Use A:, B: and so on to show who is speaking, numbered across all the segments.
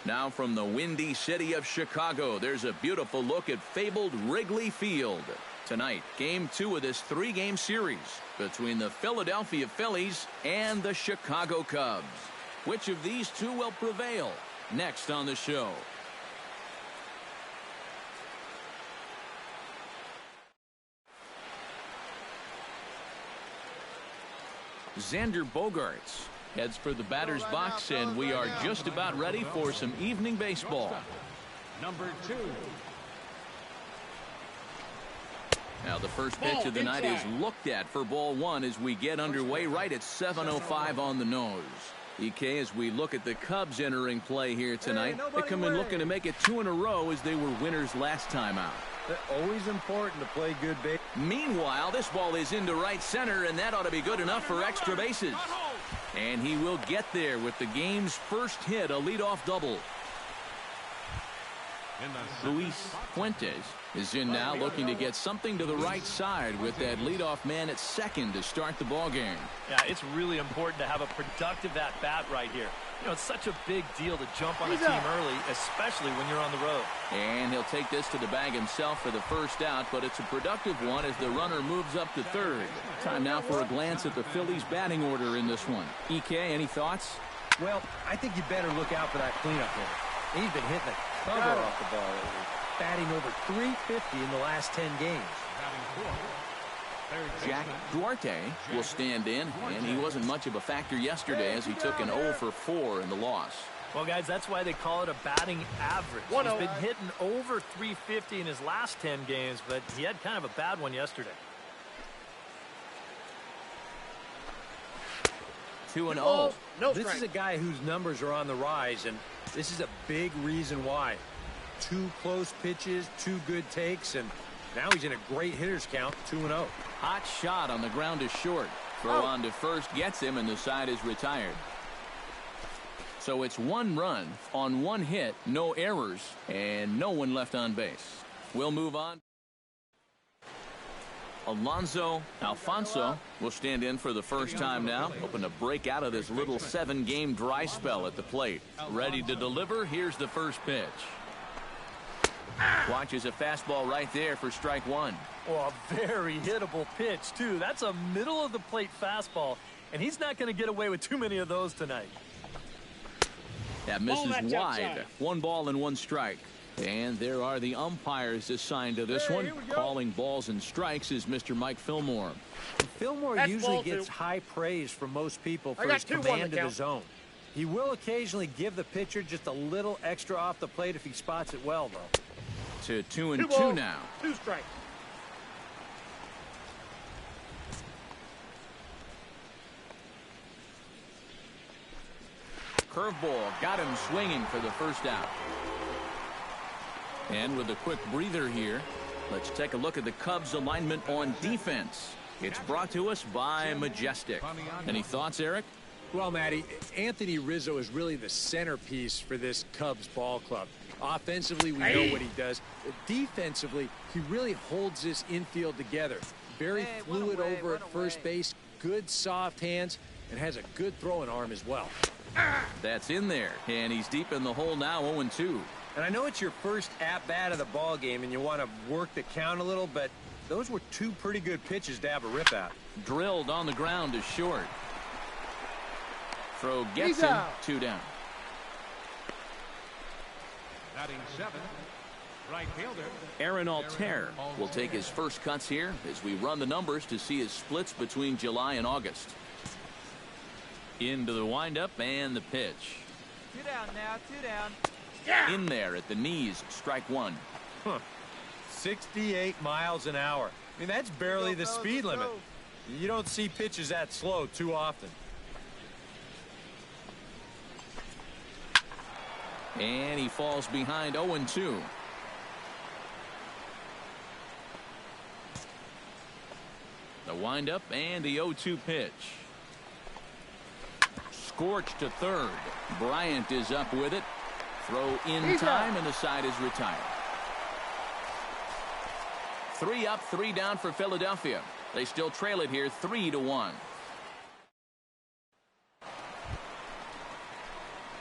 A: Now from the windy city of Chicago, there's a beautiful look at fabled Wrigley Field. Tonight, Game 2 of this 3-game series between the Philadelphia Phillies and the Chicago Cubs. Which of these two will prevail? Next on the show. Xander Bogaerts heads for the batter's box, and we are just about ready for some evening baseball.
B: Number 2.
A: Now the first pitch of the night is looked at for ball 1 as we get underway right at 7:05 on the nose. EK, as we look at the Cubs entering play here tonight, they come in looking to make it 2 in a row as they were winners last time out.
C: Always important to play good base.
A: Meanwhile, this ball is into right center, and that ought to be good enough for extra bases. And he will get there with the game's first hit, a leadoff double. Luis Fuentes is in now, looking to get something to the right side with that leadoff man at second to start the ball game.
D: Yeah, it's really important to have a productive at-bat right here. You know, it's such a big deal to jump on a team early, especially when you're on the road.
A: And he'll take this to the bag himself for the first out, but it's a productive one as the runner moves up to third. Time now for a glance at the Phillies' batting order in this one. EK, any thoughts?
C: Well, I think you better look out for that cleanup hitter. He's been hitting the cover off the ball lately, batting over .350 in the last 10 games.
A: Jack Duarte will stand in, and he wasn't much of a factor yesterday as he took an 0 for 4 in the loss.
D: Well, guys, that's why they call it a batting average. He's been hitting over .350 in his last 10 games, but he had kind of a bad one yesterday.
A: 2-0.
C: This is a guy whose numbers are on the rise, and this is a big reason why. 2 close pitches, 2 good takes, and now he's in a great hitter's count, 2-0.
A: Hot shot on the ground is short. Throw on to first gets him, and the side is retired. So it's 1 run on 1 hit, no errors, and no one left on base. We'll move on. Alfonso will stand in for the first time now, hoping to break out of this little 7-game dry spell at the plate. Ready to deliver. Here's the first pitch. Watches a fastball right there for strike 1.
D: Oh, a very hittable pitch, too. That's a middle-of-the-plate fastball, and he's not going to get away with too many of those tonight.
A: That misses wide. 1 ball and 1 strike. And there are the umpires assigned to this one. Calling balls and strikes is Mr. Mike Fillmore.
C: Fillmore usually gets high praise from most people for his command of the zone. He will occasionally give the pitcher just a little extra off the plate if he spots it well, though.
A: To 2-2 now.
B: 2 strikes.
A: Curveball got him swinging for the first out. And with a quick breather here, let's take a look at the Cubs' alignment on defense. It's brought to us by Majestic. Any thoughts, Eric?
C: Well, Matty, Anthony Rizzo is really the centerpiece for this Cubs ball club. Offensively, we know what he does. Defensively, he really holds this infield together. Very fluid over at first base, good soft hands, and has a good throwing arm as well.
A: That's in there, and he's deep in the hole now, 0-2.
C: And I know it's your first at-bat of the ball game and you want to work the count a little, but those were 2 pretty good pitches to have a rip at.
A: Drilled on the ground is short. Throw gets him, 2 down.
B: Batting 7, right fielder
A: Aaron Altair will take his first cuts here as we run the numbers to see his splits between July and August. Into the windup and the pitch.
E: 2 down now, 2 down.
A: In there at the knees, strike 1.
C: 68 miles an hour. I mean, that's barely the speed limit. You don't see pitches that slow too often.
A: And he falls behind 0-2. The windup and the 0-2 pitch. Scorched to third. Bryant is up with it. Throw in time, and the side is retired. 3 up, 3 down for Philadelphia. They still trail it here 3-1.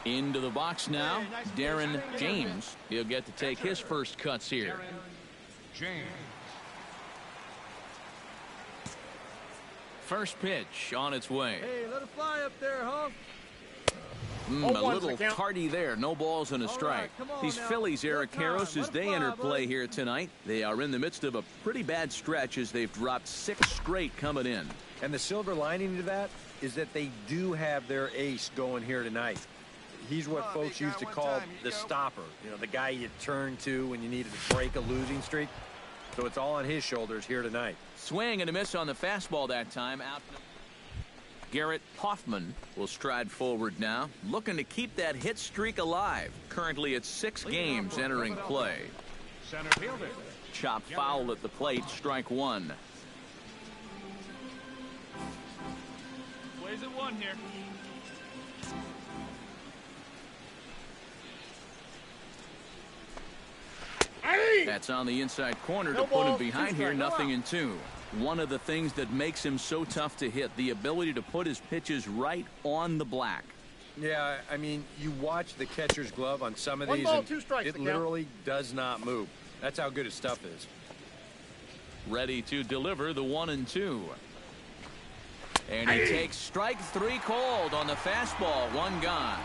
A: Into the box now, Darren James. He'll get to take his first cuts here.
B: James.
A: First pitch on its way.
E: Hey, let it fly up there, huh?
A: A little tardy there. No balls and a strike.
E: Right,
A: These
E: now.
A: Phillies, Eric Karros, as they enter play
E: buddy.
A: here tonight, they are in the midst of a pretty bad stretch as they've dropped 6 straight coming in.
C: And the silver lining to that is that they do have their ace going here tonight. He's what folks used to call the stopper. You know, the guy you turn to when you needed to break a losing streak. So it's all on his shoulders here tonight.
A: Swing and a miss on the fastball that time. Out. Garrett Hoffman will stride forward now, looking to keep that hit streak alive. Currently at 6 games entering play.
B: Center fielder.
A: Chop foul at the plate, strike 1.
E: Plays at 1 here.
A: That's on the inside corner to put him behind here. Nothing in 2. One of the things that makes him so tough to hit, the ability to put his pitches right on the black.
C: Yeah, I mean, you watch the catcher's glove on some of these,
F: ball,
C: and
F: 2 strikes,
C: it literally does not move. That's how good his stuff is.
A: Ready to deliver the 1 and 2. And he takes strike 3 called on the fastball. 1 gone.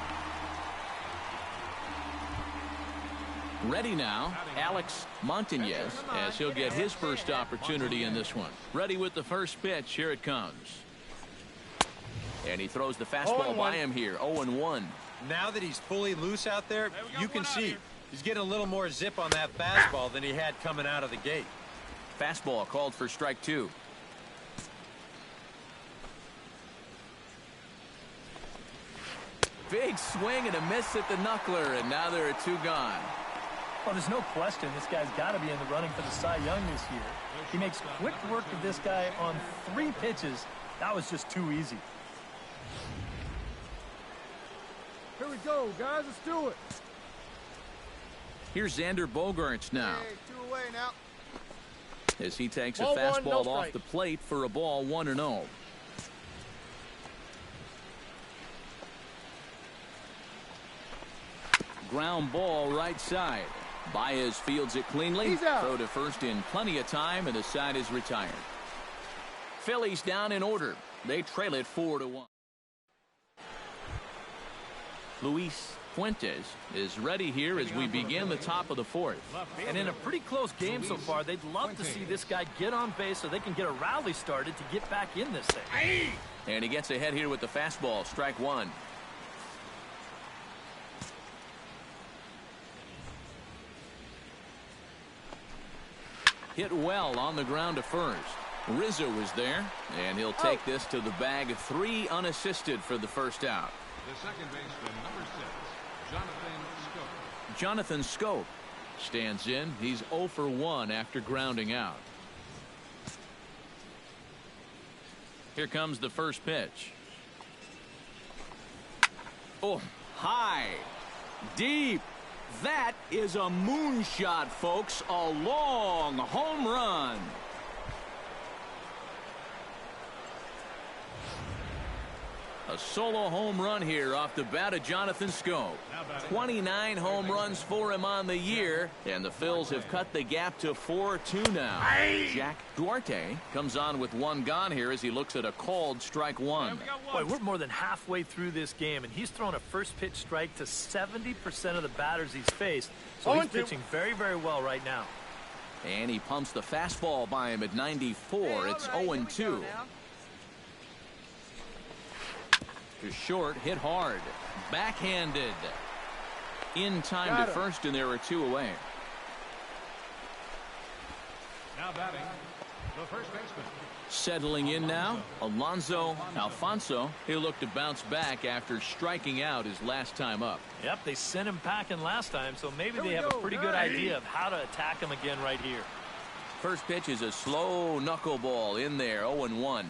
A: Ready now, Alex Montañez, as he'll get his first opportunity in this one. Ready with the first pitch. Here it comes. And he throws the fastball by him here. 0-1.
C: Now that he's fully loose out there, you can see he's getting a little more zip on that fastball than he had coming out of the gate.
A: Fastball called for strike 2. Big swing and a miss at the knuckler, and now there are 2 gone.
D: Well, there's no question this guy's got to be in the running for the Cy Young this year. He makes quick work of this guy on 3 pitches. That was just too easy.
E: Here we go, guys. Let's do it.
A: Here's Xander Bogaerts now.
E: Hey, 2 away now.
A: As he takes a
F: Ball 1,
A: fastball
F: no
A: off
F: strike.
A: the plate for a ball 1-0. Ground ball right side. Baez fields it cleanly.
E: He's out.
A: Throw to first in plenty of time, and the side is retired. Phillies down in order. They trail it 4-1. Luis Fuentes is ready here as we begin the top of the 4th.
D: And in a pretty close game so far, they'd love to see this guy get on base so they can get a rally started to get back in this thing.
A: And he gets ahead here with the fastball. Strike 1. Hit well on the ground to first. Rizzo is there, and he'll take this to the bag. 3 unassisted for the first out.
B: The second baseman, number 6, Jonathan Scope.
A: Jonathan Scope stands in. He's 0 for 1 after grounding out. Here comes the first pitch. Oh, high, deep. That is a moonshot, folks. A long home run. A solo home run here off the bat of Jonathan Scope. 29 home runs for him on the year, and the Phils have cut the gap to 4-2 now. Jack Duarte comes on with 1 gone here as he looks at a called strike 1.
D: Boy, we're more than halfway through this game, and he's thrown a first pitch strike to 70% of the batters he's faced. So he's pitching very, very well right now.
A: And he pumps the fastball by him at 94. It's 0-2. To short, hit hard. Backhanded. In time to first, and there are 2 away.
B: Now batting, the first baseman.
A: Settling in now, Alonso Alfonso. He'll look to bounce back after striking out his last time up.
D: Yep, they sent him packing last time, so maybe they have a pretty good idea of how to attack him again right here.
A: First pitch is a slow knuckleball in there, 0-1.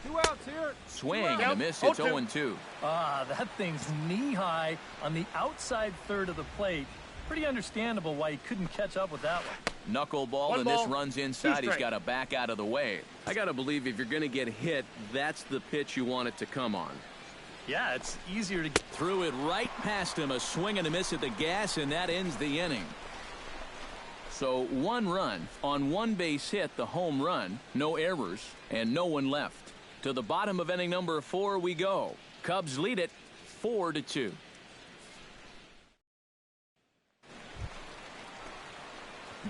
E: 2 outs here.
A: Swing and a miss. It's 0-2.
D: That thing's knee-high on the outside third of the plate. Pretty understandable why he couldn't catch up with that one.
A: Knuckleball, and this runs inside. He's got to back out of the way. I got to believe if you're going to get hit, that's the pitch you want it to come on.
D: Yeah, it's easier to get.
A: Threw it right past him. A swing and a miss at the gas, and that ends the inning. So 1 run on 1 base hit, the home run, no errors, and no one left. To the bottom of inning number 4 we go. Cubs lead it 4-2.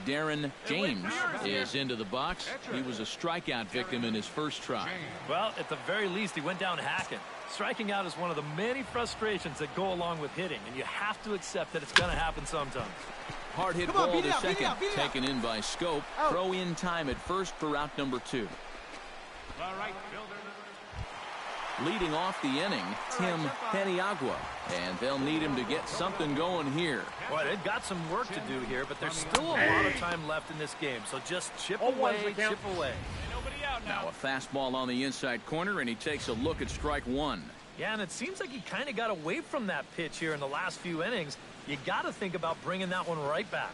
A: Darren James is into the box. He was a strikeout victim in his first try.
D: Well, at the very least, he went down hacking. Striking out is one of the many frustrations that go along with hitting, and you have to accept that it's going to happen sometimes.
A: Hard hit ball to second, taken in by Scope. Throw in time at first for out number 2.
B: All right, fielder.
A: Leading off the inning, Tim Paniagua, and they'll need him to get something going here.
D: Boy, they've got some work to do here, but there's still a lot of time left in this game, so just chip away, chip away.
A: Now a fastball on the inside corner, and he takes a look at strike 1.
D: Yeah, and it seems like he kind of got away from that pitch here in the last few innings. You got to think about bringing that one right back.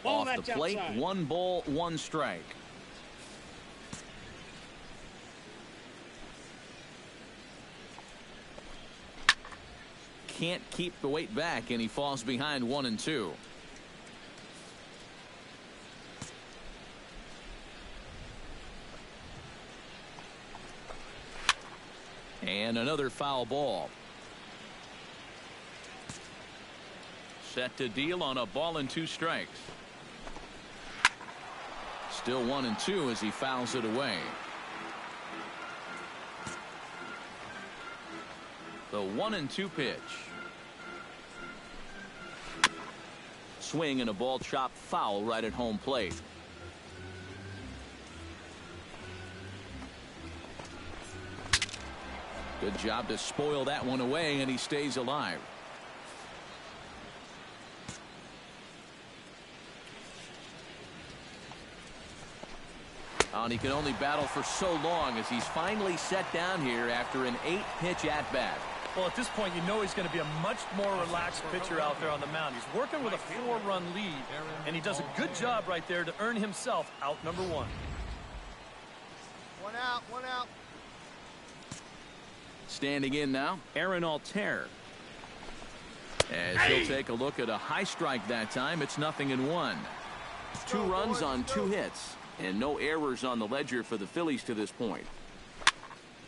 A: Off the plate, outside. 1 ball, 1 strike. Can't keep the weight back, and he falls behind 1-2. And another foul ball. Set to deal on a ball and 2 strikes. Still 1-2 as he fouls it away. The 1-2 pitch. Swing and a ball chopped foul right at home plate. Good job to spoil that one away, and he stays alive. And he can only battle for so long as he's finally set down here after an 8-pitch at-bat.
D: Well, at this point, you know he's going to be a much more relaxed pitcher out there on the mound. He's working with a 4-run lead, and he does a good job right there to earn himself out number 1.
E: 1 out, 1 out.
A: Standing in now, Aaron Altair. As he'll take a look at a high strike that time, it's 0-1. 2 runs on 2 hits, and no errors on the ledger for the Phillies to this point.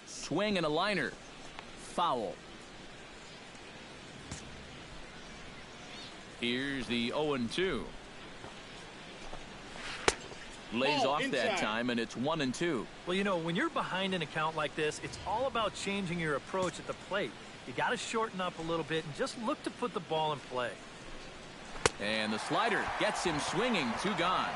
A: Swing and a liner. Foul. Here's the 0-2. Lays off that time, and it's 1-2.
D: Well, you know, when you're behind an account like this, it's all about changing your approach at the plate. You got to shorten up a little bit and just look to put the ball in play.
A: And the slider gets him swinging. 2 gone.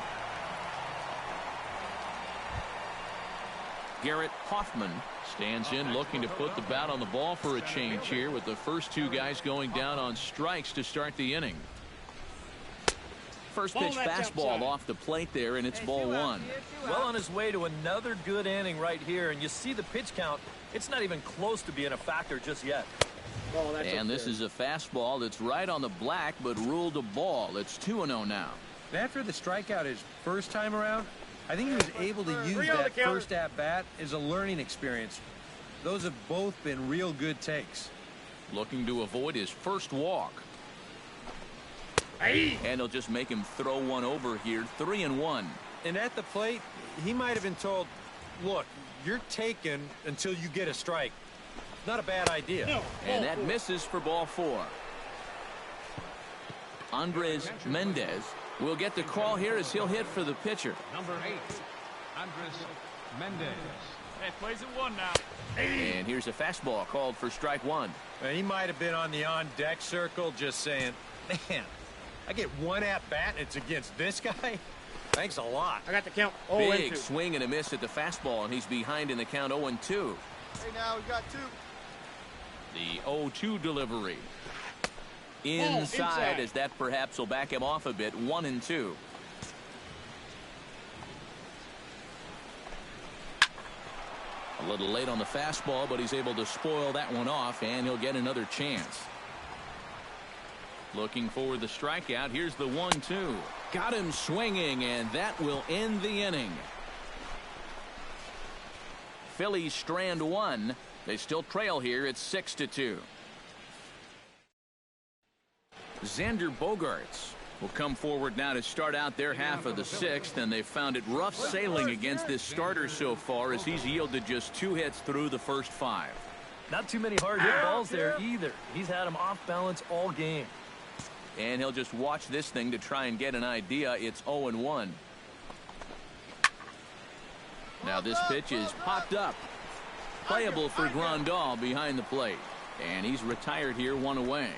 A: Garrett Hoffman stands in, looking to put the bat on the ball for a change here, with the first 2 guys going down on strikes to start the inning. First pitch fastball off the plate there, and it's ball 1.
D: Well on his way to another good inning right here, and you see the pitch count. It's not even close to being a factor just yet.
A: And this is a fastball that's right on the black, but ruled a ball. It's 2-0 now.
C: After the strikeout his first time around, I think he was able to use that first at-bat as a learning experience. Those have both been real good takes.
A: Looking to avoid his first walk. And he'll just make him throw one over here. 3-1.
C: And at the plate, he might have been told, look, you're taken until you get a strike. Not a bad idea.
A: No. And that misses for ball 4. Andres Mendez will get the call here as he'll hit for the pitcher.
B: Number 8, Andres Mendez.
D: Hey, plays at 1 now.
A: And here's a fastball called for strike 1.
C: He might have been on the on-deck circle just saying, man, I get 1 at-bat and it's against this guy? Thanks a lot.
E: I got the count.
A: Big swing and a miss at the fastball, and he's behind in the count 0-2.
E: Hey, now we got 2.
A: The 0-2 delivery. Inside, as that perhaps will back him off a bit. 1-2. A little late on the fastball, but he's able to spoil that one off, and he'll get another chance. Looking for the strikeout. Here's the 1-2. Got him swinging, and that will end the inning. Phillies strand one. They still trail here. It's 6-2. Xander Bogaerts will come forward now to start out their half of the sixth, and they found it rough sailing against this starter so far as he's yielded just 2 hits through the first 5.
D: Not too many hard hit balls there either. He's had him off balance all game.
A: And he'll just watch this thing to try and get an idea. It's 0-1. Now this pitch is popped up. Playable for Grandal behind the plate. And he's retired here, 1 away.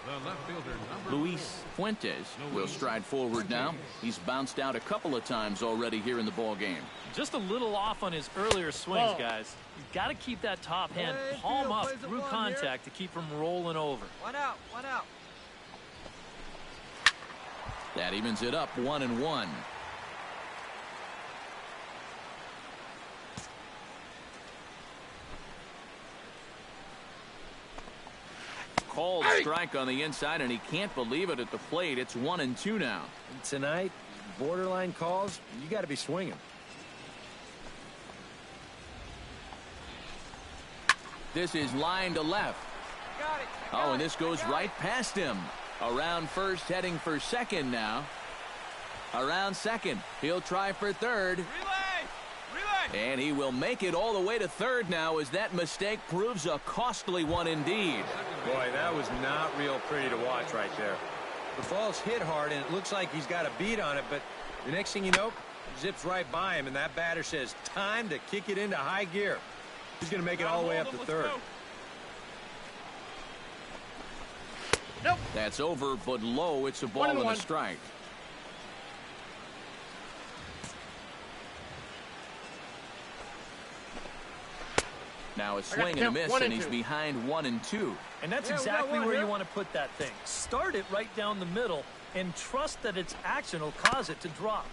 B: The left fielder,
A: Luis Fuentes will stride forward now. He's bounced out a couple of times already here in the ball game.
D: Just a little off on his earlier swings, guys. You've got to keep that top hand palm up through contact to keep from rolling over.
E: 1 out, 1 out.
A: That evens it up, 1-1. Called strike on the inside, and he can't believe it at the plate. It's 1-2 now.
C: Tonight, borderline calls, you got to be swinging.
A: This is line to left.
E: Got it.
A: Oh, and this goes right past him. Around first, heading for second now. Around second. He'll try for third. And he will make it all the way to third now, as that mistake proves a costly one indeed.
C: Boy, that was not real pretty to watch right there. The ball's hit hard, and it looks like he's got a beat on it, but the next thing you know, it zips right by him, and that batter says, time to kick it into high gear. He's going to make it all the way up to third.
E: Nope.
A: That's over, but low. It's a ball and a strike. Now a swing and a miss, and he's behind 1-2.
D: And that's exactly where you want to put that thing. Start it right down the middle and trust that its action will cause it to drop.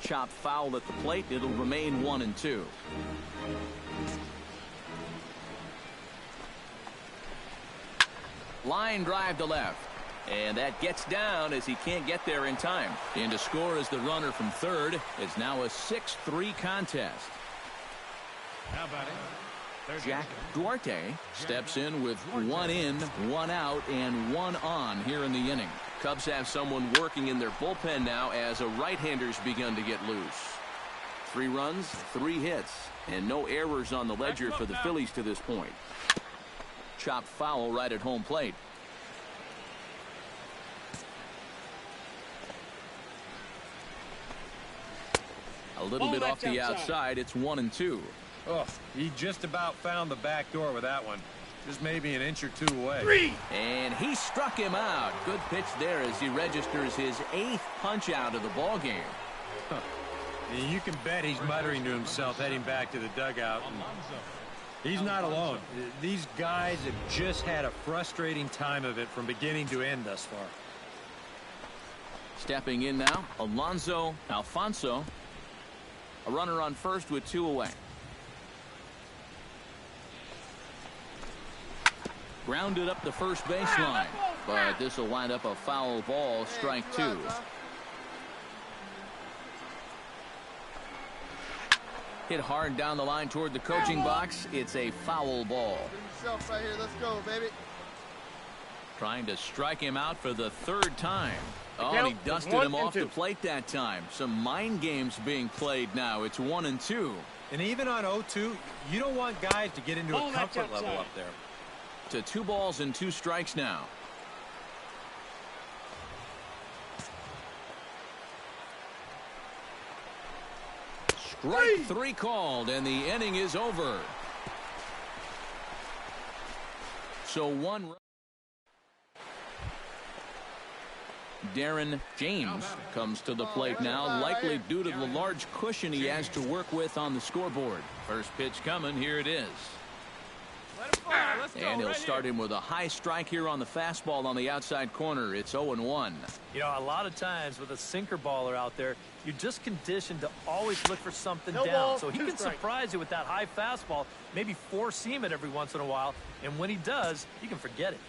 A: Chopped foul at the plate. It'll remain 1-2. Line drive to left. And that gets down as he can't get there in time. In to score is the runner from third. It's now a 6-3 contest.
B: How about it?
A: Jack Duarte steps in with 1 in, 1 out, and 1 on here in the inning. Cubs have someone working in their bullpen now as a right-hander's begun to get loose. 3 runs, 3 hits, and no errors on the ledger for the Phillies to this point. Chopped foul right at home plate. A little bit off the outside. It's 1-2.
C: Oh, he just about found the back door with that one. Just maybe an inch or 2 away.
A: And he struck him out. Good pitch there as he registers his 8th punch out of the ball game.
C: Huh. You can bet he's muttering to himself heading back to the dugout. He's not alone. These guys have just had a frustrating time of it from beginning to end thus far.
A: Stepping in now, Alfonso. A runner on first with 2 away. Grounded up the first baseline, but this will wind up a foul ball, strike 2. Hit hard down the line toward the coaching box. It's a foul ball.
E: Yourself right here. Let's go, baby.
A: Trying to strike him out for the 3rd time. Oh, and he dusted him off the plate that time. Some mind games being played now. It's 1-2.
C: And even on 0-2, you don't want guys to get into a comfort level up there.
A: To 2 balls and 2 strikes now. Strike 3 called, and the inning is over. So 1 run. Darren James comes to the plate now, likely due to the large cushion he has to work with on the scoreboard. First pitch coming. Here it is. And he'll start him with a high strike here on the fastball on the outside corner. It's 0-1.
D: You know, a lot of times with a sinker baller out there, you're just conditioned to always look for something down. So he can surprise you with that high fastball, maybe 4-seam it every once in a while. And when he does, you can forget it.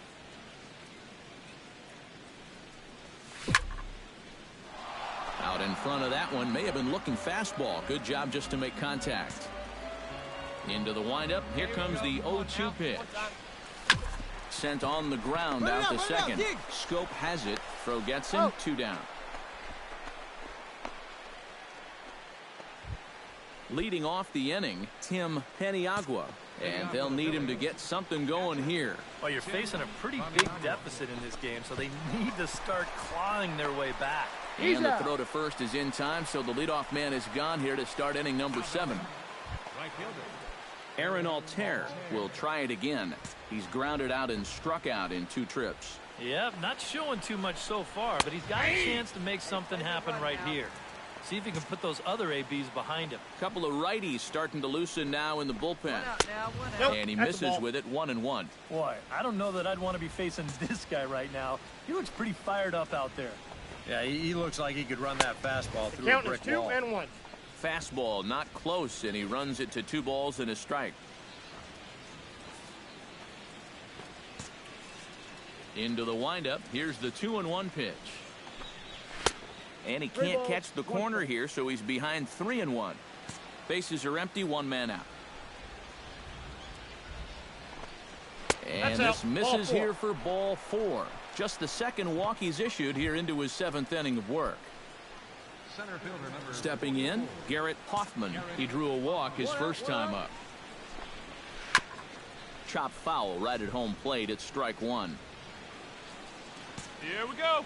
A: Out in front of that one, may have been looking fastball. Good job just to make contact. Into the windup. Here comes the 0-2 pitch. Sent on the ground out to second. Scope has it. Throw gets him. 2 down. Leading off the inning, Tim Paniagua. And they'll need him to get something going here.
D: Well, you're facing a pretty big deficit in this game, so they need to start clawing their way back.
A: And the throw to first is in time, so the leadoff man is gone here to start inning number 7. Aaron Altair will try it again. He's grounded out and struck out in 2 trips.
D: Yep, not showing too much so far, but he's got a chance to make something happen right here. See if he can put those other ABs behind him.
A: Couple of righties starting to loosen now in the bullpen. And he misses with it. 1-1.
D: Boy, I don't know that I'd want to be facing this guy right now. He looks pretty fired up out there.
C: Yeah, he looks like he could run that fastball through a brick wall.
E: 2-1.
A: Fastball not close, and he runs it to 2 balls and a strike. Into the windup. Here's the 2-1 pitch. And he can't catch the corner here, so he's behind 3-1. Bases are empty, 1 man out. And this misses here for ball 4. Just the second walk he's issued here into his 7th inning of work. Stepping in, Garrett Hoffman. He drew a walk his first time up. Chop foul right at home plate at strike 1.
B: Here we go.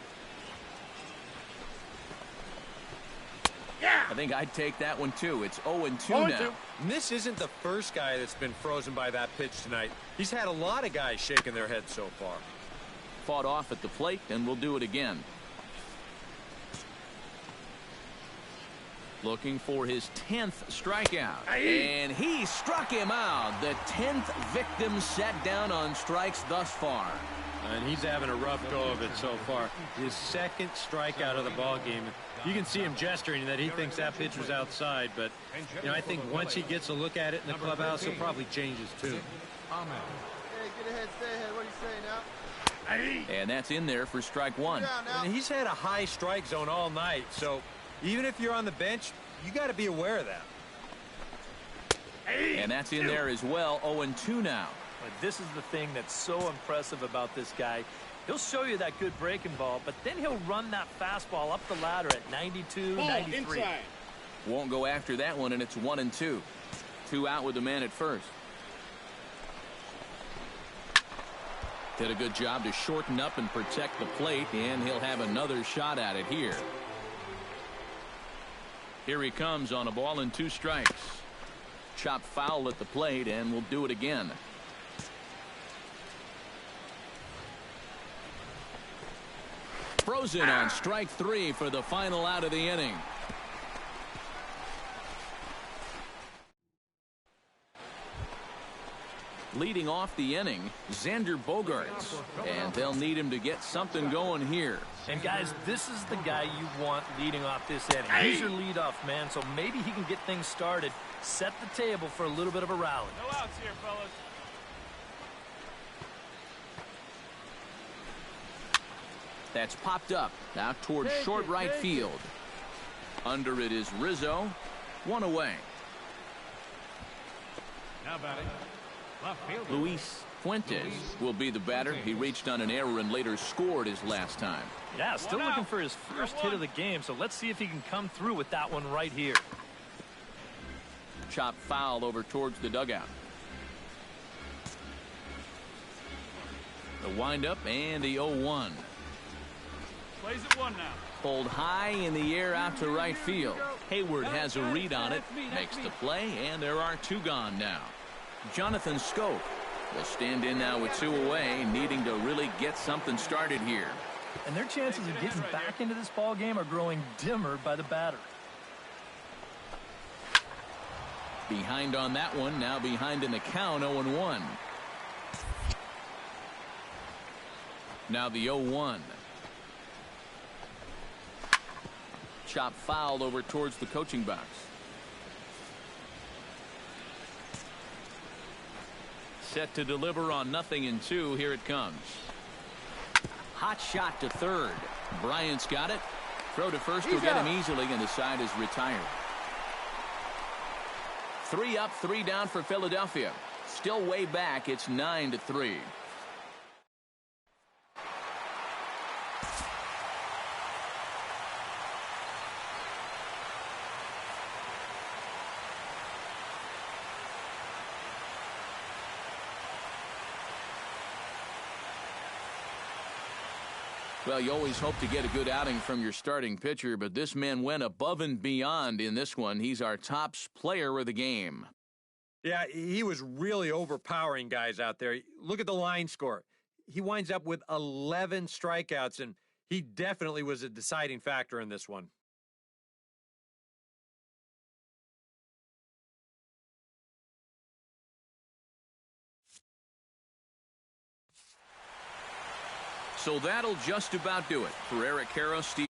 A: I think I'd take that one too. It's 0-2 now.
C: And this isn't the first guy that's been frozen by that pitch tonight. He's had a lot of guys shaking their heads so far.
A: Fought off at the plate, and we'll do it again. Looking for his 10th strikeout. And he struck him out. The 10th victim set down on strikes thus far.
C: And he's having a rough go of it so far. His 2nd strikeout of the ball game. You can see him gesturing that he thinks that pitcher's outside, but I think once he gets a look at it in the clubhouse, he'll probably change his tune.
E: Hey, get ahead, stay ahead. What do you say now?
A: And that's in there for strike 1.
C: And he's had a high strike zone all night, so even if you're on the bench, you got to be aware of that.
A: And that's in there as well. 0-2 now.
D: But this is the thing that's so impressive about this guy. He'll show you that good breaking ball, but then he'll run that fastball up the ladder at 92, 93.
A: Won't go after that one, and it's 1-2. 2 out with the man at first. Did a good job to shorten up and protect the plate, and he'll have another shot at it here. Here he comes on a ball and 2 strikes. Chop foul at the plate, and we'll do it again. Frozen on strike 3 for the final out of the inning. Leading off the inning, Xander Bogaerts. And they'll need him to get something going here.
D: And guys, this is the guy you want leading off this inning. He's your leadoff man, so maybe he can get things started, set the table for a little bit of a rally.
B: No outs here, fellas.
A: That's popped up out towards short right field. Under it is Rizzo. 1 away.
B: Now batting. Left fielder.
A: Luis Fuentes will be the batter. He reached on an error and later scored his last time.
D: Yeah, still looking for his first hit of the game, so let's see if he can come through with that one right here.
A: Chop foul over towards the dugout. The windup and the 0-1.
B: Plays at 1 now.
A: Pulled high in the air out to right field. Hayward has a read on it, makes the play, and there are 2 gone now. Jonathan Scope will stand in now with 2 away, needing to really get something started here.
D: And their chances of getting back into this ball game are growing dimmer by the batter.
A: Behind on that one, now behind in the count, 0-1. Now the 0-1. Chop foul over towards the coaching box. Set to deliver on 0-2. Here it comes. Hot shot to third. Bryant's got it. Throw to first will get him easily, and the side is retired. 3 up, 3 down for Philadelphia. Still way back. It's 9-3. Well, you always hope to get a good outing from your starting pitcher, but this man went above and beyond in this one. He's our top player of the game.
C: Yeah, he was really overpowering guys out there. Look at the line score. He winds up with 11 strikeouts, and he definitely was a deciding factor in this one.
A: So that'll just about do it for Eric Karros, Steve.